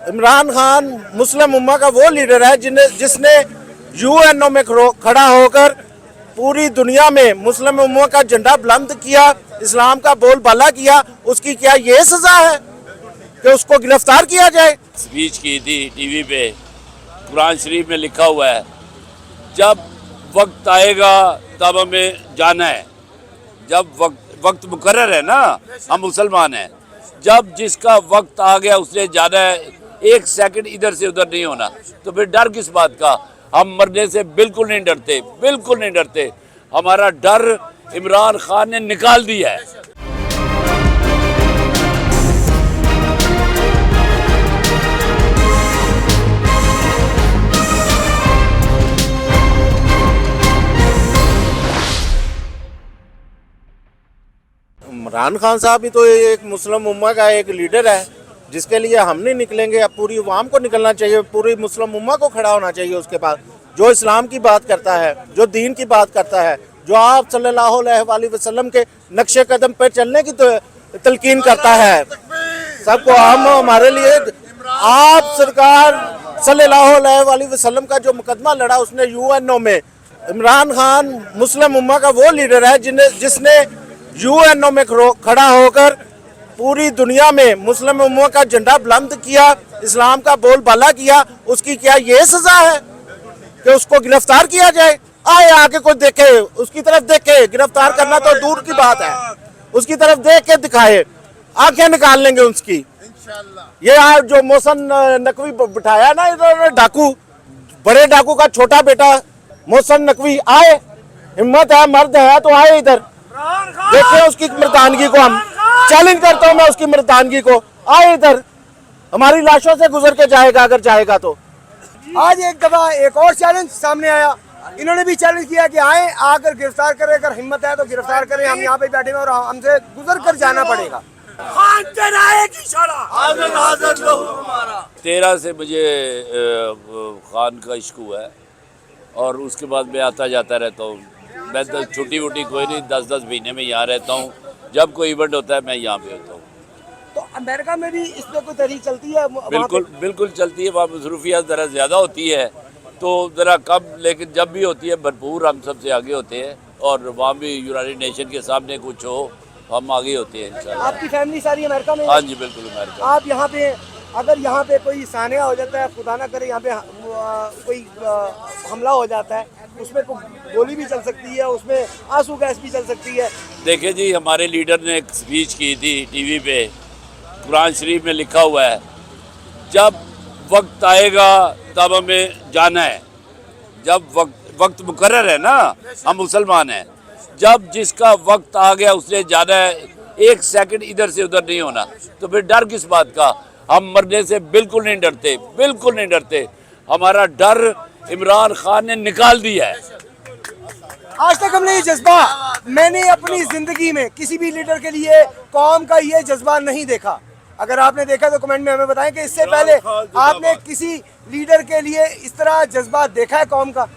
इमरान खान मुस्लिम उम्मा का वो लीडर है जिसने यूएनओ में खड़ा होकर पूरी दुनिया में मुस्लिम उम्मा का झंडा बुलंद किया, इस्लाम का बोलबाला किया। उसकी क्या ये सजा है कि उसको गिरफ्तार किया जाए? स्पीच की थी टीवी पे, कुरान शरीफ में लिखा हुआ है जब वक्त आएगा तब हमें जाना है। जब वक्त मुकर्रर है ना, हम मुसलमान हैं, जब जिसका वक्त आ गया उसने जाना है, एक सेकंड इधर से उधर नहीं होना। तो फिर डर किस बात का? हम मरने से बिल्कुल नहीं डरते, बिल्कुल नहीं डरते। हमारा डर इमरान खान ने निकाल दिया है। इमरान खान साहब भी तो एक मुस्लिम उम्मा का एक लीडर है, जिसके लिए हम नहीं निकलेंगे। अब पूरी अवाम को निकलना चाहिए, पूरी मुस्लिम उम्मा को खड़ा होना चाहिए उसके पास, जो इस्लाम की बात करता है, जो दीन की बात करता है, जो आप सल्लल्लाहु अलैहि वसल्लम के नक्शे कदम पर चलने की तलकीन करता है सबको। हम हमारे लिए आप सरकार सल्लल्लाहु अलैहि वसल्लम का जो मुकदमा लड़ा उसने यूएनओ में, इमरान खान मुस्लिम उम्मा का वो लीडर है जिसने यूएनओ में खड़ा होकर पूरी दुनिया में मुस्लिम उम्मा का झंडा बुलंद किया, इस्लाम का बोलबाला किया। उसकी क्या ये सजा है कि उसको गिरफ्तार किया जाए? आए आके कोई देखे, उसकी तरफ देखे। गिरफ्तार करना तो दूर की बात है, उसकी तरफ देख के दिखाए, आंखें निकाल लेंगे उसकी। ये आज जो मोहसन नकवी बिठाया ना इधर, डाकू, बड़े डाकू का छोटा बेटा मोहसन नकवी, आए, हिम्मत है, मर्द है तो आए इधर, देखिए उसकी मर्दानगी को। हम चैलेंज करता हूं मैं उसकी मर्दानगी को, आए इधर, हमारी लाशों से गुजर के जाएगा अगर जाएगा तो। आज एक दफा एक और चैलेंज सामने आया, इन्होंने भी चैलेंज किया कि आए, आकर गिरफ्तार करें, अगर हिम्मत है तो गिरफ्तार करें, हम यहाँ पे बैठे हैं और हमसे गुजर कर जाना पड़ेगा। 13 से मुझे खान का इश्क हुआ है और उसके बाद मैं आता जाता रहता हूँ। मैं तो छुट्टी वुट्टी कोई नहीं, 10-10 महीने में यहाँ रहता हूँ। जब कोई इवेंट होता है मैं यहाँ पे होता हूँ। तो अमेरिका में भी इस पे कोई तहरीक चलती है? बिल्कुल चलती है। वहाँ मसरूफियात ज़रा ज़्यादा होती है तो ज़रा कम, लेकिन जब भी होती है भरपूर हम सबसे आगे होते हैं। और वहाँ भी यूनाइटेड नेशन के सामने कुछ हो हम आगे होते हैं इंशाल्लाह। आपकी फैमिली सारी अमेरिका में? हाँ जी बिल्कुल अमेरिका। आप यहाँ पे, अगर यहाँ पे कोई सानिया हो जाता है, खुदा ना करे यहाँ पे कोई हमला हो जाता है, उसमें गोली भी चल सकती है, उसमें आंसू गैस भी चल सकती है। देखिए जी, हमारे लीडर ने एक स्पीच की थी टीवी पे, कुरान शरीफ में लिखा हुआ है जब वक्त आएगा तब हमें जाना है। जब वक्त मुकर्रर है ना, हम मुसलमान हैं, जब जिसका वक्त आ गया उसने जाना है, एक सेकंड इधर से उधर नहीं होना। तो फिर डर किस बात का? हम मरने से बिल्कुल नहीं डरते, बिल्कुल नहीं डरते। हमारा डर इमरान खान ने निकाल दिया है। आज तक हमने ये जज्बा, मैंने अपनी जिंदगी में किसी भी लीडर के लिए कौम का ये जज्बा नहीं देखा। अगर आपने देखा तो कमेंट में हमें बताएं कि इससे पहले आपने किसी लीडर के लिए इस तरह जज्बा देखा है कौम का?